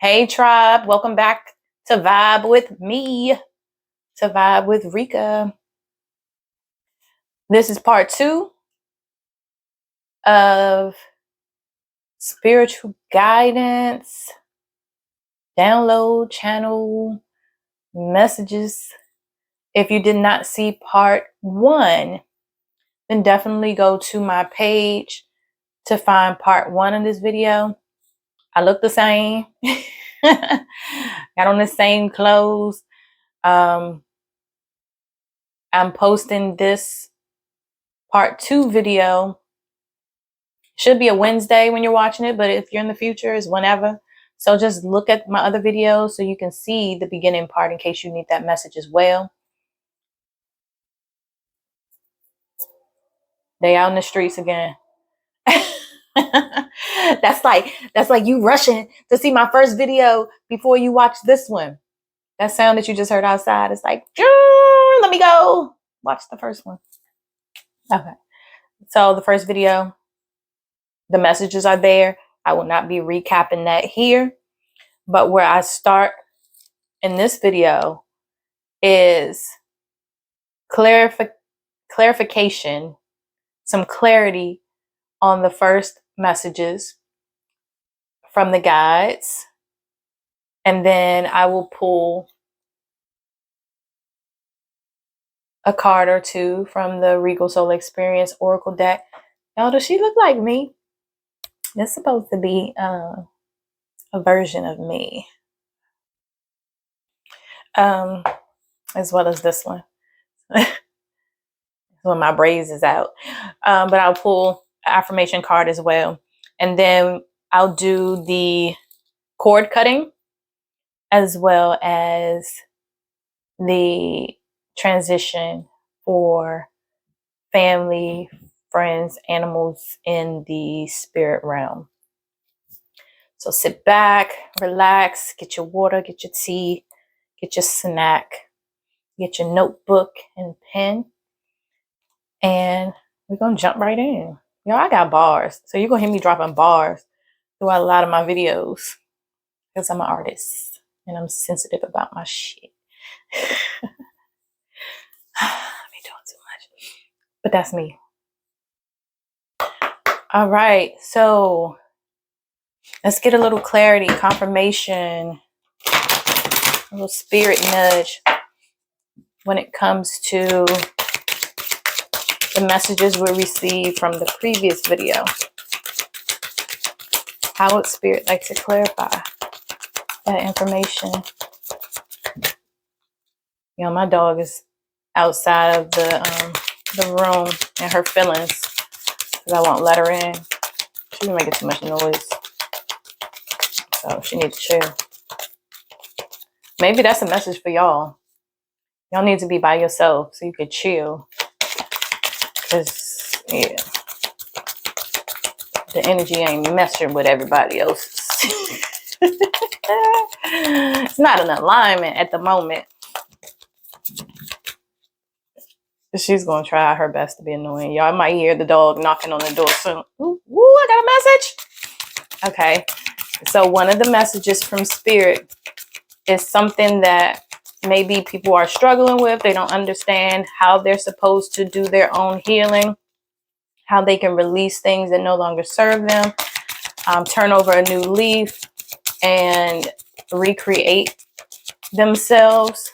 Hey tribe, welcome back to Vibe with me, to Vibe with Rika. This is part 2 of spiritual guidance, download channel messages. If you did not see part 1, then definitely go to my page to find part 1 of this video. I look the same. Got on the same clothes. I'm posting this part 2 video. Should be a Wednesday when you're watching it, but if you're in the future, it's whenever. So just look at my other videos so you can see the beginning part in case you need that message as well. They out in the streets again. That's like you rushing to see my first video before you watch this one. That sound that you just heard outside is like, let me go watch the first one. Okay. So the first video, the messages are there. I will not be recapping that here, but where I start in this video is clarification, some clarity on the first messages from the guides. And then I will pull a card or two from the Regal Soul Experience Oracle deck. Y'all, does she look like me? It's supposed to be a version of me. As well as this one. When my braids is out. But I'll pull an affirmation card as well. And then I'll do the cord cutting as well as the transition for family, friends, animals in the spirit realm. So sit back, relax, get your water, get your tea, get your snack, get your notebook and pen, and we're going to jump right in. Y'all, I got bars. So you're going to hear me dropping bars throughout a lot of my videos because I'm an artist and I'm sensitive about my shit. I be doing too much. But that's me. All right. So let's get a little clarity, confirmation, a little spirit nudge when it comes to the messages we received from the previous video. How would spirit like to clarify that information? You know, my dog is outside of the room and her feelings because I won't let her in. She's making too much noise. So she needs to chill. Maybe that's a message for y'all. Y'all need to be by yourself so you can chill. Because, yeah, the energy ain't messing with everybody else's. It's not an alignment at the moment. She's going to try her best to be annoying. Y'all might hear the dog knocking on the door soon. Ooh, I got a message. Okay. So one of the messages from spirit is something that maybe people are struggling with. They don't understand how they're supposed to do their own healing, how they can release things that no longer serve them, turn over a new leaf and recreate themselves.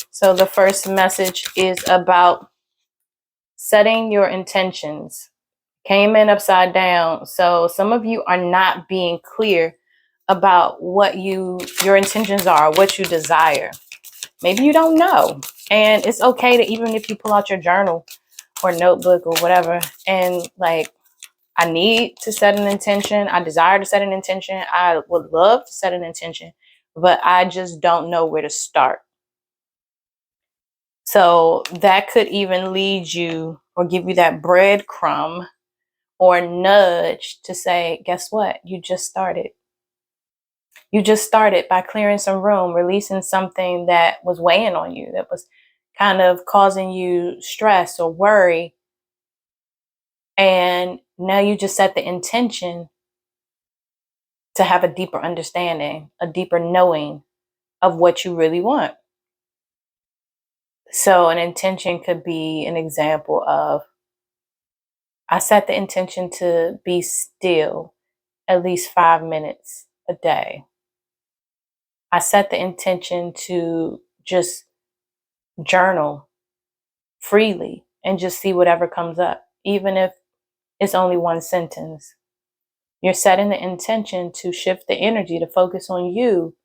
So the first message is about setting your intentions. Came in upside down. So some of you are not being clear about what your intentions are, what you desire. Maybe you don't know. And it's okay to, even if you pull out your journal or notebook or whatever, and like, I need to set an intention. I desire to set an intention. I would love to set an intention, but I just don't know where to start. So that could even lead you or give you that breadcrumb or nudge to say, guess what? You just started. You just started by clearing some room, releasing something that was weighing on you, that was kind of causing you stress or worry. And now you just set the intention to have a deeper understanding, a deeper knowing of what you really want. So an intention could be an example of, I set the intention to be still at least 5 minutes a day. I set the intention to just journal freely and just see whatever comes up, even if it's only one sentence. You're setting the intention to shift the energy to focus on you.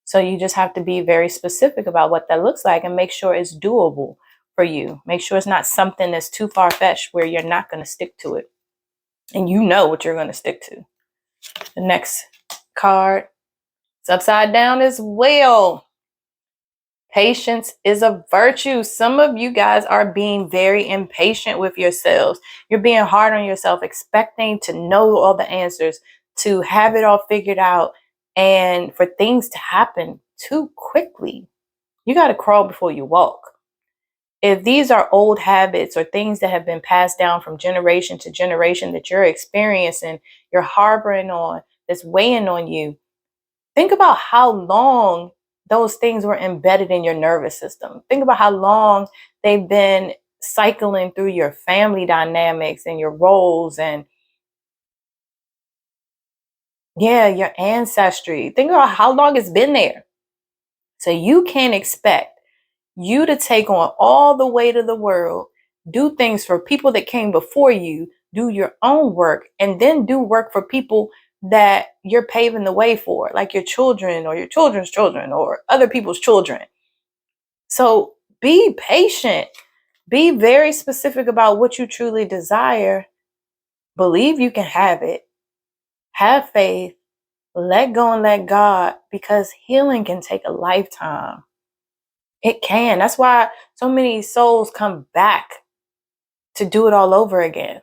So you just have to be very specific about what that looks like and make sure it's doable for you. Make sure it's not something that's too far-fetched where you're not going to stick to it. And you know what you're going to stick to. The next card is upside down as well. Patience is a virtue. Some of you guys are being very impatient with yourselves. You're being hard on yourself, expecting to know all the answers, to have it all figured out, and for things to happen too quickly. You got to crawl before you walk. If these are old habits or things that have been passed down from generation to generation that you're experiencing, you're harboring on, that's weighing on you, think about how long those things were embedded in your nervous system. Think about how long they've been cycling through your family dynamics and your roles and, yeah, your ancestry. Think about how long it's been there. So you can't expect you to take on all the weight of the world, do things for people that came before you, do your own work, and then do work for people that you're paving the way for, like your children or your children's children or other people's children. So be patient. Be very specific about what you truly desire. Believe you can have it. Have faith. Let go and let God, because healing can take a lifetime. It can. That's why so many souls come back to do it all over again,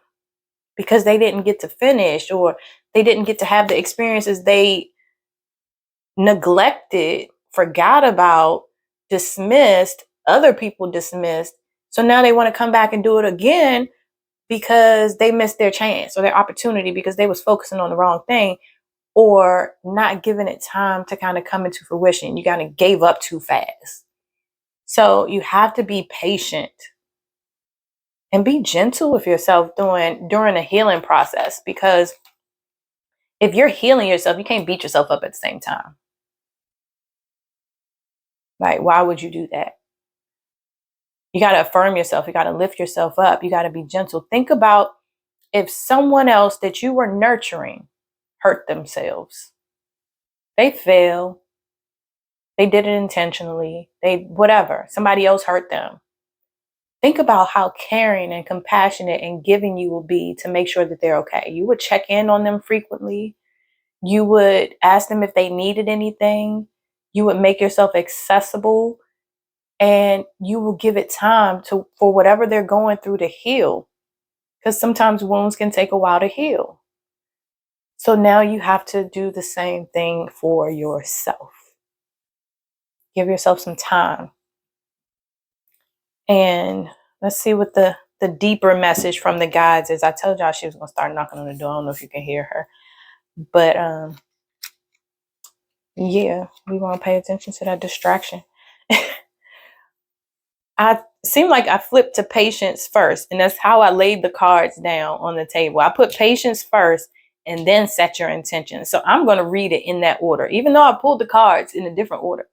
because they didn't get to finish, or they didn't get to have the experiences they neglected, forgot about, dismissed, other people dismissed. So now they want to come back and do it again because they missed their chance or their opportunity because they was focusing on the wrong thing or not giving it time to kind of come into fruition. You kind of gave up too fast. So you have to be patient and be gentle with yourself during the healing process, because if you're healing yourself, you can't beat yourself up at the same time. Like, why would you do that? You got to affirm yourself. You got to lift yourself up. You got to be gentle. Think about if someone else that you were nurturing hurt themselves. They fail. They did it intentionally. Whatever. Somebody else hurt them. Think about how caring and compassionate and giving you will be to make sure that they're okay. You would check in on them frequently. You would ask them if they needed anything. You would make yourself accessible, and you will give it time for whatever they're going through to heal, because sometimes wounds can take a while to heal. So now you have to do the same thing for yourself. Give yourself some time. And let's see what the deeper message from the guides is. I told y'all she was going to start knocking on the door. I don't know if you can hear her. But yeah, we want to pay attention to that distraction. I seem like I flipped to patience first, and that's how I laid the cards down on the table. I put patience first and then set your intention. So I'm going to read it in that order. Even though I pulled the cards in a different order,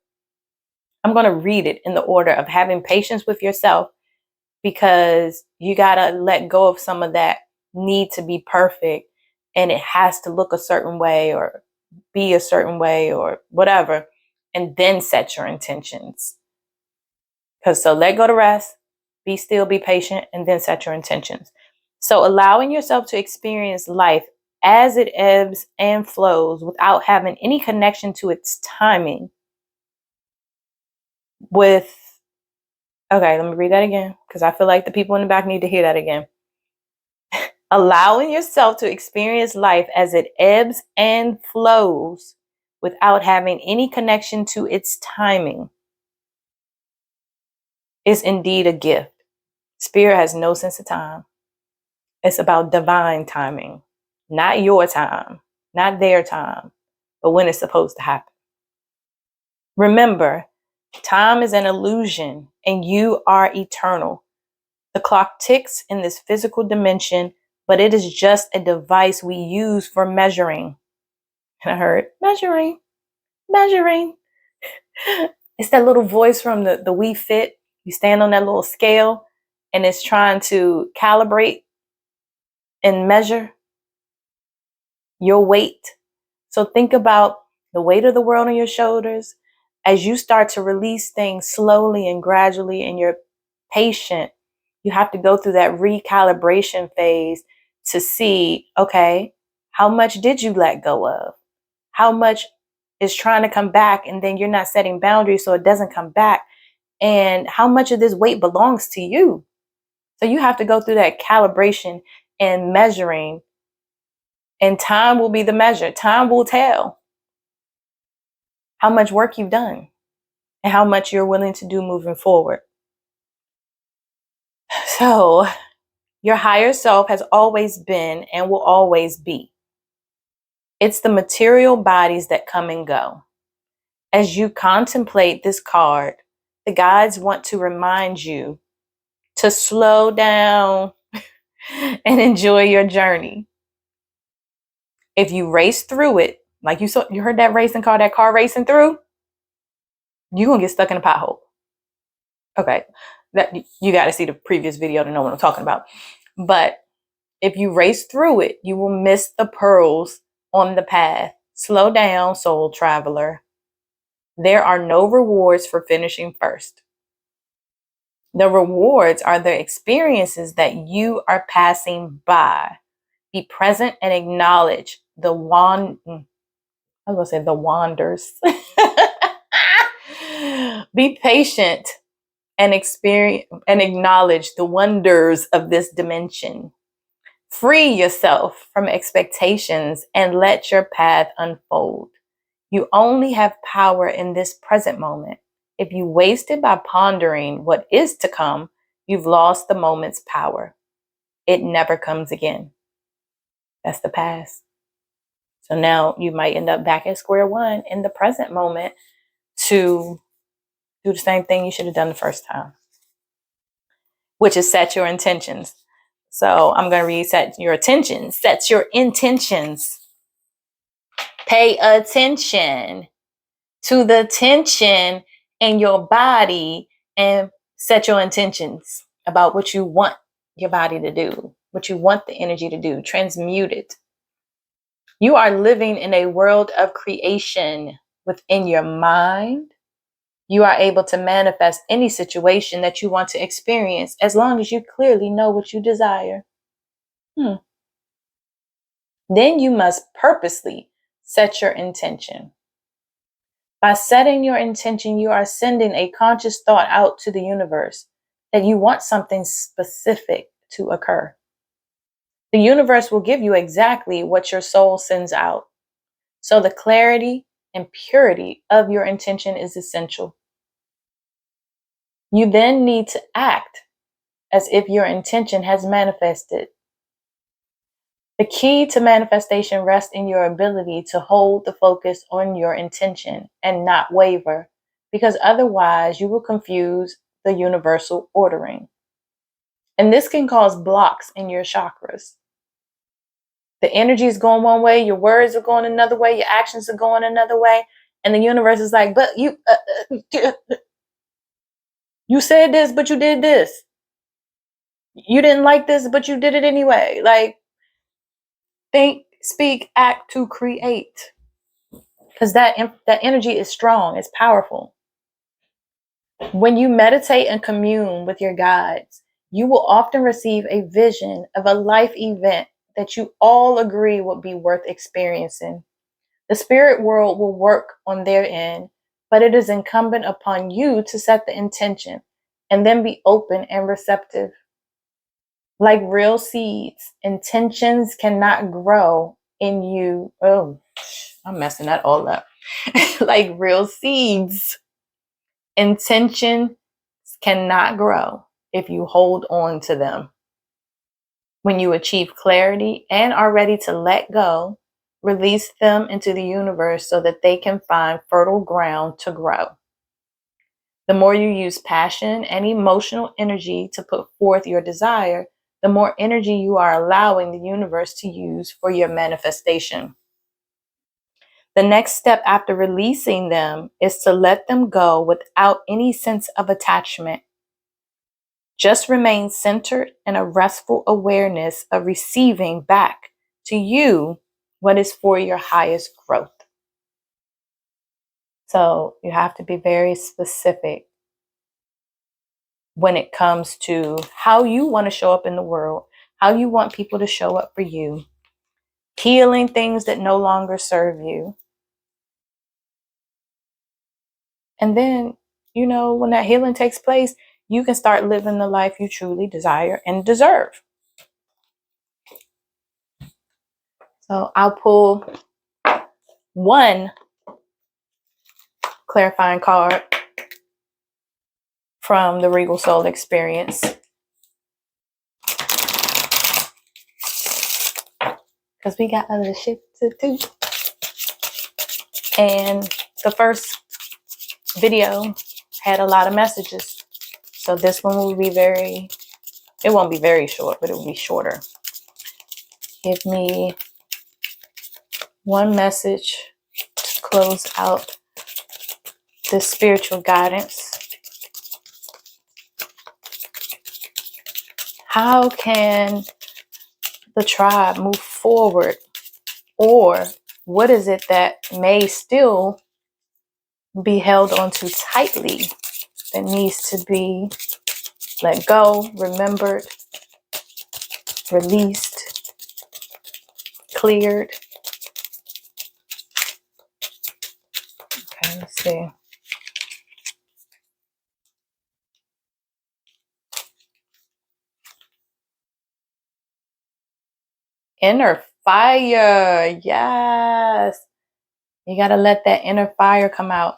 I'm going to read it in the order of having patience with yourself, because you got to let go of some of that need to be perfect, and it has to look a certain way or be a certain way or whatever, and then set your intentions. So let go to rest, be still, be patient, and then set your intentions. So allowing yourself to experience life as it ebbs and flows without having any connection to its timing. Okay, let me read that again, because I feel like the people in the back need to hear that again. Allowing yourself to experience life as it ebbs and flows without having any connection to its timing is indeed a gift. Spirit has no sense of time. It's about divine timing, not your time, not their time. but when it's supposed to happen. Remember, time is an illusion and you are eternal. The clock ticks in this physical dimension, but it is just a device we use for measuring. And I heard, measuring. It's that little voice from the Wii Fit. You stand on that little scale and it's trying to calibrate and measure your weight. So think about the weight of the world on your shoulders as you start to release things slowly and gradually, and you're patient. You have to go through that recalibration phase to see, okay, how much did you let go of? How much is trying to come back, and then you're not setting boundaries so it doesn't come back? And how much of this weight belongs to you? So you have to go through that calibration and measuring, and time will be the measure. Time will tell how much work you've done and how much you're willing to do moving forward. So your higher self has always been and will always be. It's the material bodies that come and go. As you contemplate this card, the guides want to remind you to slow down and enjoy your journey. If you race through it, like you heard that racing car, that car racing through, you're going to get stuck in a pothole. Okay, that you got to see the previous video to know what I'm talking about. But if you race through it, you will miss the pearls on the path. Slow down, soul traveler. There are no rewards for finishing first. The rewards are the experiences that you are passing by. Be present and acknowledge the wonders. Be patient and experience and acknowledge the wonders of this dimension. Free yourself from expectations and let your path unfold. You only have power in this present moment. If you waste it by pondering what is to come, you've lost the moment's power. It never comes again. That's the past. So now you might end up back at square one in the present moment to do the same thing you should have done the first time, which is set your intentions. So I'm going to read set your intentions. Set your intentions. Pay attention to the tension in your body and set your intentions about what you want your body to do, what you want the energy to do. Transmute it. You are living in a world of creation within your mind. You are able to manifest any situation that you want to experience as long as you clearly know what you desire. Then you must purposely set your intention. By setting your intention, you are sending a conscious thought out to the universe that you want something specific to occur. The universe will give you exactly what your soul sends out. So the clarity and purity of your intention is essential. You then need to act as if your intention has manifested. The key to manifestation rests in your ability to hold the focus on your intention and not waver, because otherwise you will confuse the universal ordering. And this can cause blocks in your chakras. The energy is going one way, your words are going another way, your actions are going another way, and the universe is like, but you said this, but you did this. You didn't like this, but you did it anyway. Like, think, speak, act to create. Because that energy is strong, it's powerful. When you meditate and commune with your guides, you will often receive a vision of a life event that you all agree would be worth experiencing. The spirit world will work on their end, but it is incumbent upon you to set the intention and then be open and receptive. Like real seeds, intentions cannot grow in you. Oh, I'm messing that all up. Like real seeds, intentions cannot grow if you hold on to them. When you achieve clarity and are ready to let go, release them into the universe so that they can find fertile ground to grow. The more you use passion and emotional energy to put forth your desire, the more energy you are allowing the universe to use for your manifestation. The next step after releasing them is to let them go without any sense of attachment. Just remain centered in a restful awareness of receiving back to you what is for your highest growth. So you have to be very specific when it comes to how you want to show up in the world, how you want people to show up for you, healing things that no longer serve you. And then, when that healing takes place, you can start living the life you truly desire and deserve. So I'll pull one clarifying card from the Regal Soul Experience. Because we got other shit to do. And the first video had a lot of messages. So this one will be it won't be very short, but it will be shorter. Give me one message to close out this spiritual guidance. How can the tribe move forward? Or what is it that may still be held onto tightly that needs to be let go, remembered, released, cleared? Okay, let's see. Inner fire. Yes. You got to let that inner fire come out.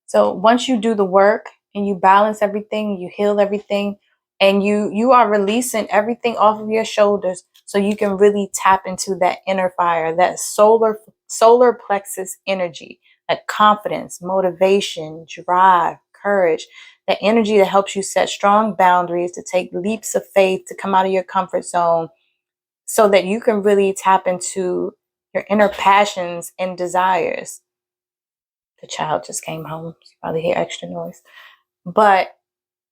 So once you do the work and you balance everything, you heal everything, and you are releasing everything off of your shoulders so you can really tap into that inner fire, that solar plexus energy, that confidence, motivation, drive, courage, that energy that helps you set strong boundaries, to take leaps of faith, to come out of your comfort zone so that you can really tap into your inner passions and desires. The child just came home, so you probably hear extra noise. But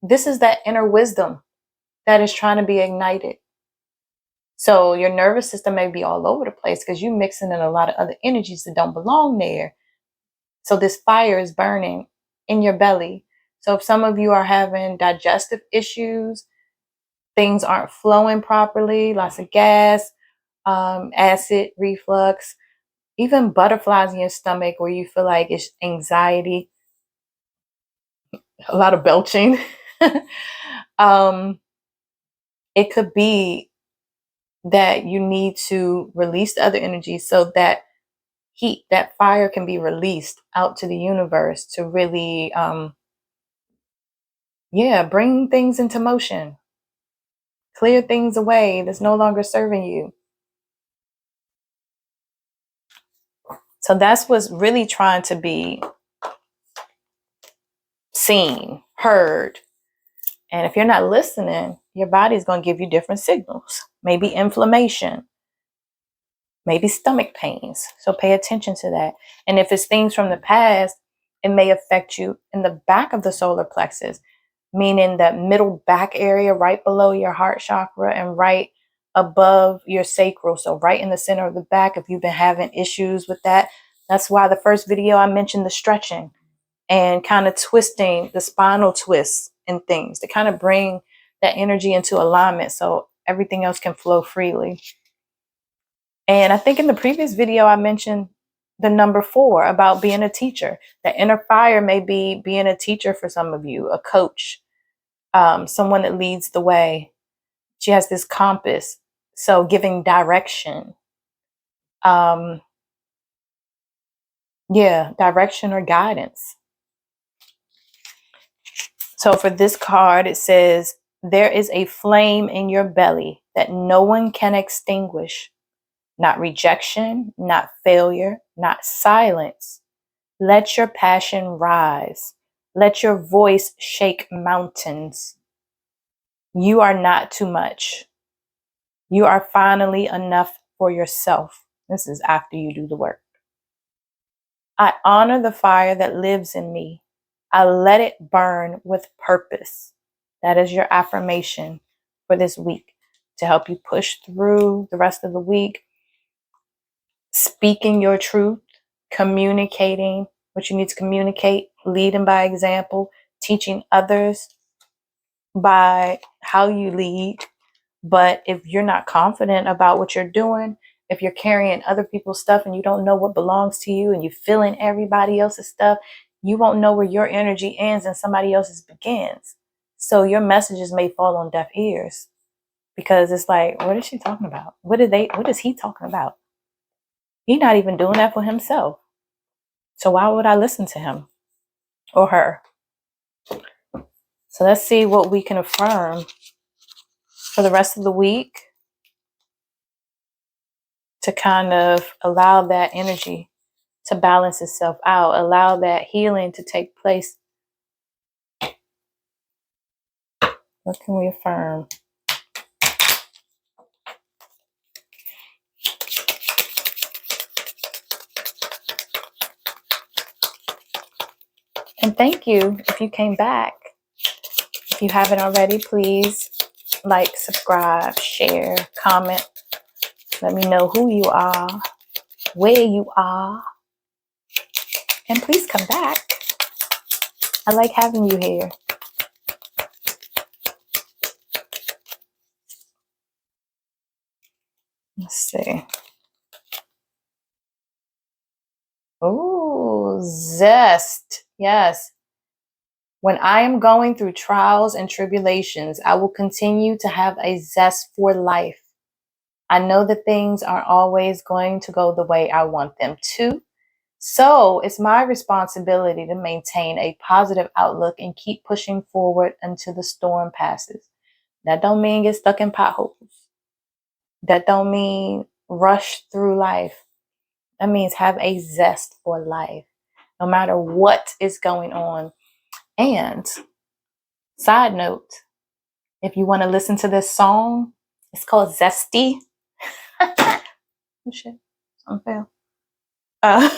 this is that inner wisdom that is trying to be ignited. So your nervous system may be all over the place because you're mixing in a lot of other energies that don't belong there. So this fire is burning in your belly. So if some of you are having digestive issues, things aren't flowing properly, lots of gas, acid, reflux, even butterflies in your stomach where you feel like it's anxiety, a lot of belching. It could be that you need to release the other energy so that heat, that fire can be released out to the universe to really, bring things into motion, clear things away that's no longer serving you. So that's what's really trying to be seen, heard. And if you're not listening, your body's going to give you different signals. Maybe inflammation, maybe stomach pains. So pay attention to that. And if it's things from the past, it may affect you in the back of the solar plexus, meaning that middle back area right below your heart chakra and right above your sacral. So right in the center of the back, if you've been having issues with that, that's why the first video I mentioned the stretching and kind of twisting the spinal twists and things to kind of bring that energy into alignment so everything else can flow freely. And I think in the previous video, I mentioned the number 4 about being a teacher. The inner fire may be being a teacher for some of you, a coach, someone that leads the way. She has this compass, so giving direction. Direction or guidance. So for this card, it says, there is a flame in your belly that no one can extinguish. not rejection, not failure, not silence. Let your passion rise. Let your voice shake mountains. You are not too much. You are finally enough for yourself. This is after you do the work. I honor the fire that lives in me. I let it burn with purpose. That is your affirmation for this week to help you push through the rest of the week, speaking your truth, communicating what you need to communicate, leading by example, teaching others by how you lead. But if you're not confident about what you're doing, if you're carrying other people's stuff and you don't know what belongs to you and you're feeling everybody else's stuff, you won't know where your energy ends and somebody else's begins. So your messages may fall on deaf ears because it's like, what is she talking about? What is he talking about? He's not even doing that for himself. So why would I listen to him or her? So let's see what we can affirm for the rest of the week to kind of allow that energy to balance itself out, allow that healing to take place. What can we affirm? And thank you if you came back. If you haven't already, please like, subscribe, share, comment. Let me know who you are, where you are, and please come back. I like having you here. Let's see. Ooh, zest. Yes. When I am going through trials and tribulations, I will continue to have a zest for life. I know that things aren't always going to go the way I want them to. So it's my responsibility to maintain a positive outlook and keep pushing forward until the storm passes. That don't mean get stuck in potholes. That don't mean rush through life. That means have a zest for life, no matter what is going on. And side note, if you want to listen to this song, it's called Zesty. Oh shit, something failed.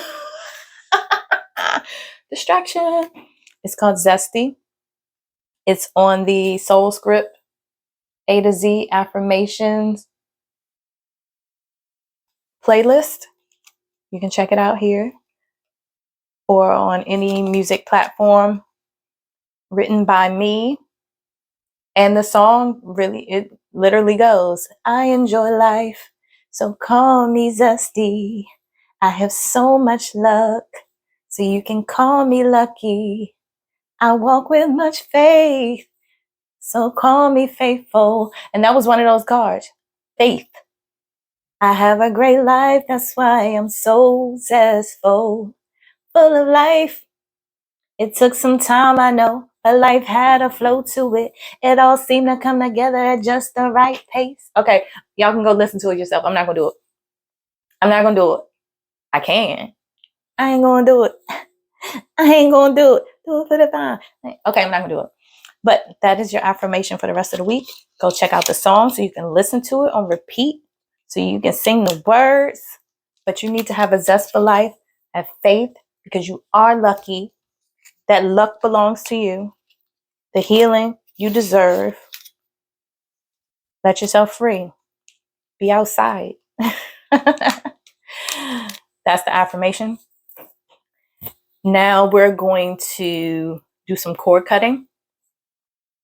Distraction. It's called Zesty. It's on the Soul Script A to Z Affirmations playlist. You can check it out here or on any music platform, written by me. And the song it literally goes, I enjoy life, so call me Zesty. I have so much luck, so you can call me lucky. I walk with much faith, so call me faithful. And that was one of those cards, faith. I have a great life, that's why I'm so zestful, full of life. It took some time, I know, but life had a flow to it. It all seemed to come together at just the right pace. Okay, y'all can go listen to it yourself. I'm not gonna do it. I'm not gonna do it. I can. I ain't gonna do it. I ain't gonna do it. Do it for the time. Okay, I'm not gonna do it. But that is your affirmation for the rest of the week. Go check out the song so you can listen to it on repeat, so you can sing the words. But you need to have a zest for life, have faith, because you are lucky. That luck belongs to you. The healing you deserve. Let yourself free. Be outside. That's the affirmation. Now we're going to do some cord cutting,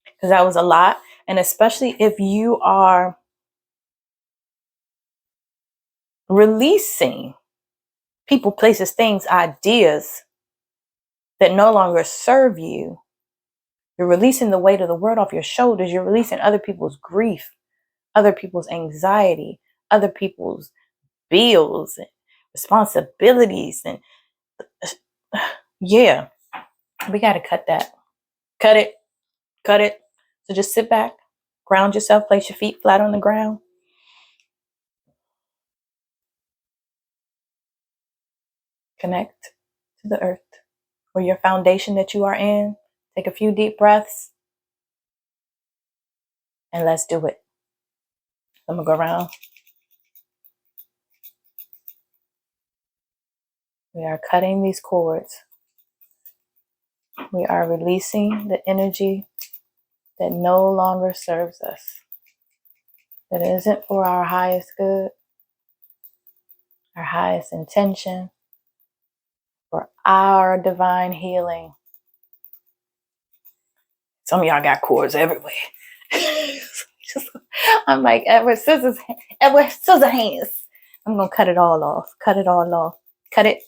because that was a lot. And especially if you are releasing people, places, things, ideas that no longer serve you. You're releasing the weight of the world off your shoulders. You're releasing other people's grief, other people's anxiety, other people's bills and responsibilities. And yeah, we got to cut that. Cut it. Cut it. So just sit back, ground yourself, place your feet flat on the ground. Connect to the earth or your foundation that you are in. Take a few deep breaths and let's do it. I'm going to go around. We are cutting these cords. We are releasing the energy that no longer serves us, that isn't for our highest good, our highest intention, for our divine healing. Some of y'all got cords everywhere. I'm like Edward Scissorhands. I'm going to cut it all off. Cut it all off. Cut it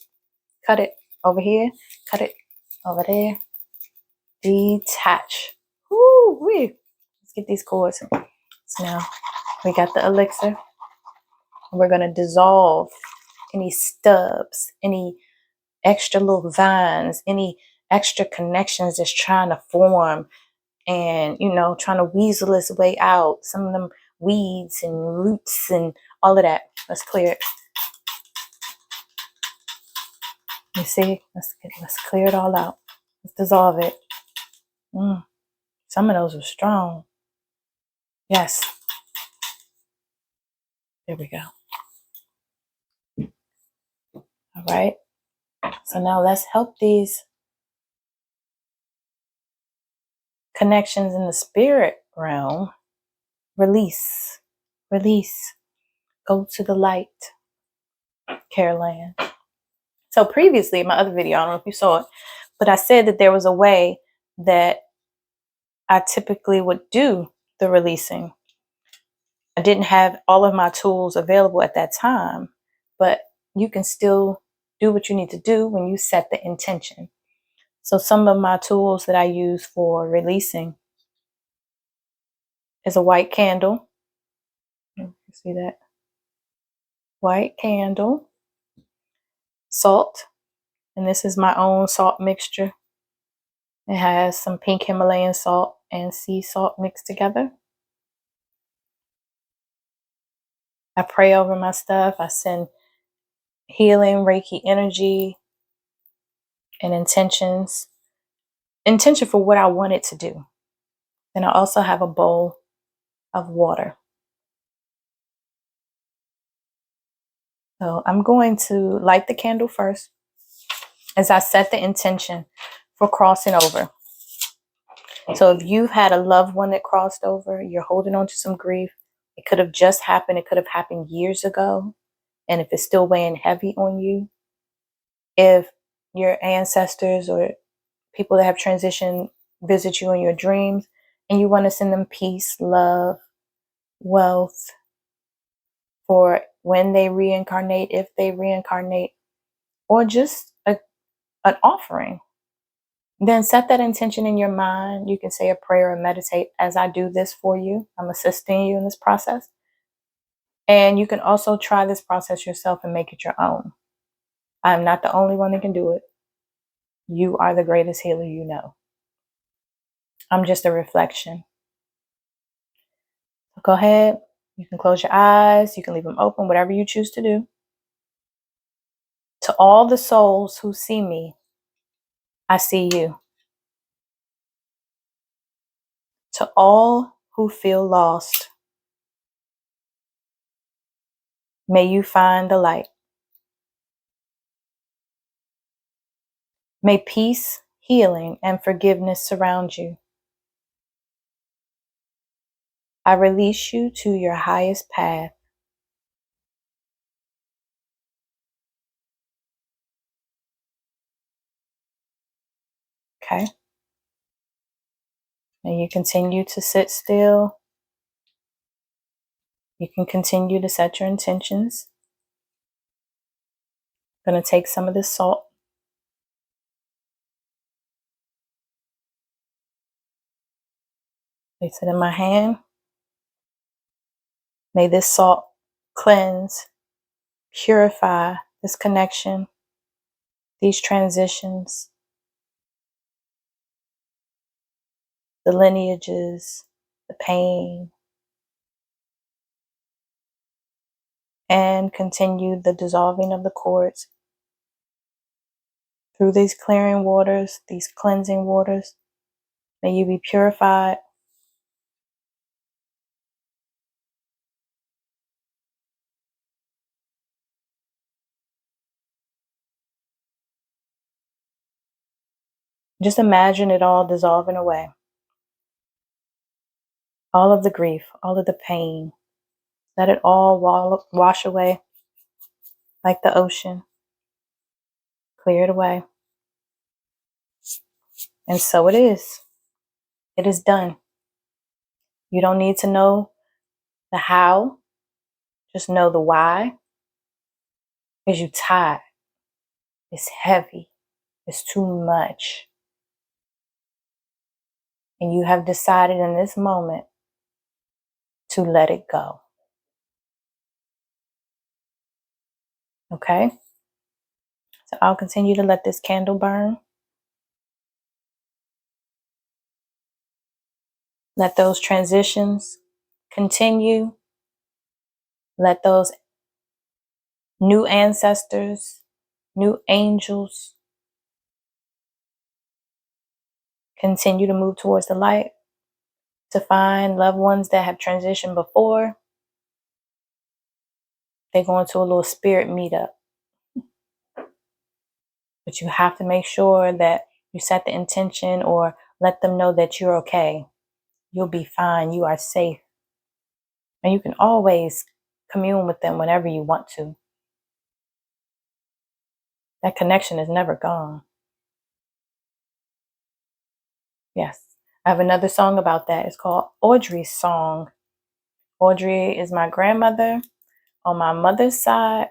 over here. Cut it over there. Detach. Woo-wee. Let's get these cords. So now we got the elixir. We're going to dissolve any stubs, any extra little vines, any extra connections that's trying to form and, trying to weasel its way out. Some of them weeds and roots and all of that. Let's clear it. You see? Let's clear it all out. Let's dissolve it. Some of those are strong. Yes. There we go. All right. So now let's help these connections in the spirit realm release. Go to the light, Caroline. So previously in my other video, I don't know if you saw it, but I said that there was a way that I typically would do the releasing. I didn't have all of my tools available at that time, but you can still do what you need to do when you set the intention. So some of my tools that I use for releasing is a white candle. You see that? White candle, salt, and this is my own salt mixture. It has some pink Himalayan salt and sea salt mixed together. I pray over my stuff. I send healing, Reiki energy, and intention for what I want it to do. Then I also have a bowl of water. So I'm going to light the candle first as I set the intention for crossing over. So if you've had a loved one that crossed over, you're holding on to some grief. It could have just happened. It could have happened years ago. And if it's still weighing heavy on you, if your ancestors or people that have transitioned visit you in your dreams and you want to send them peace, love, wealth for when they reincarnate, if they reincarnate, or just an offering, then set that intention in your mind. You can say a prayer or meditate as I do this for you. I'm assisting you in this process. And you can also try this process yourself and make it your own. I'm not the only one that can do it. You are the greatest healer you know. I'm just a reflection. So go ahead. You can close your eyes. You can leave them open, whatever you choose to do. To all the souls who see me, I see you. To all who feel lost, may you find the light. May peace, healing, and forgiveness surround you. I release you to your highest path. Okay? And you continue to sit still. You can continue to set your intentions. I'm going to take some of this salt. Place it in my hand. May this salt cleanse, purify this connection, these transitions, the lineages, the pain, and continue the dissolving of the cords through these clearing waters, these cleansing waters. May you be purified. Just imagine it all dissolving away. All of the grief, all of the pain. Let it all wash away like the ocean. Clear it away. And so it is. It is done. You don't need to know the how. Just know the why. Because you're tired. It's heavy. It's too much. And you have decided in this moment to let it go. Okay? So I'll continue to let this candle burn. Let those transitions continue. Let those new ancestors, new angels continue to move towards the light, to find loved ones that have transitioned before. They go into a little spirit meetup. But you have to make sure that you set the intention or let them know that you're okay. You'll be fine. You are safe. And you can always commune with them whenever you want to. That connection is never gone. Yes. I have another song about that. It's called Audrey's Song. Audrey is my grandmother on my mother's side.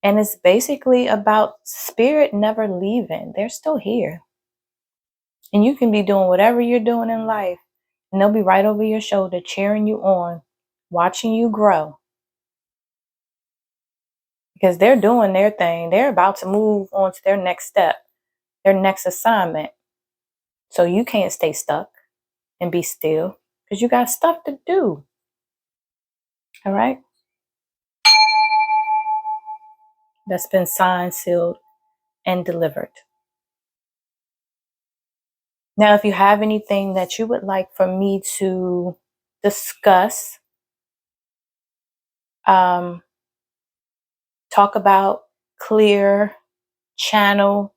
And it's basically about spirit never leaving. They're still here. And you can be doing whatever you're doing in life, and they'll be right over your shoulder, cheering you on, watching you grow. Because they're doing their thing. They're about to move on to their next step, their next assignment. So you can't stay stuck and be still because you got stuff to do. All right? That's been signed, sealed, and delivered. Now, if you have anything that you would like for me to discuss, talk about, clear, channel,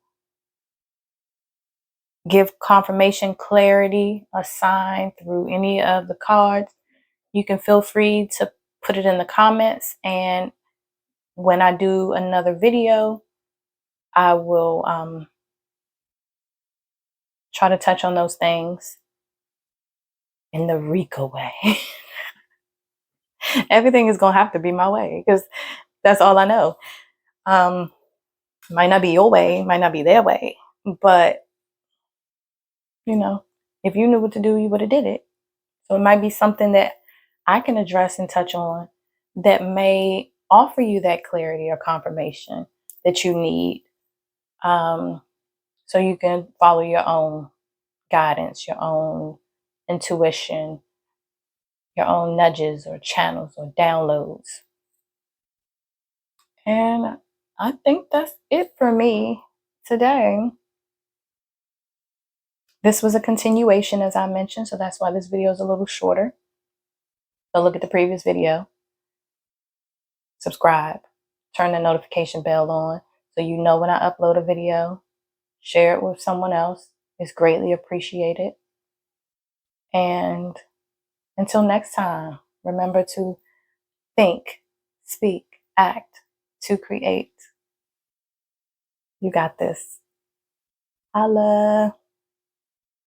give confirmation, clarity, a sign through any of the cards, you can feel free to put it in the comments. And when I do another video, I will try to touch on those things in the Rika way. Everything is going to have to be my way because that's all I know. Might not be your way, might not be their way, but you know, if you knew what to do, you would have did it. So it might be something that I can address and touch on that may offer you that clarity or confirmation that you need, so you can follow your own guidance, your own intuition, your own nudges or channels or downloads. And I think that's it for me today. This was a continuation, as I mentioned, so that's why this video is a little shorter. So look at the previous video, subscribe, turn the notification bell on so you know when I upload a video, share it with someone else. It's greatly appreciated. And until next time, remember to think, speak, act, to create. You got this. Holla.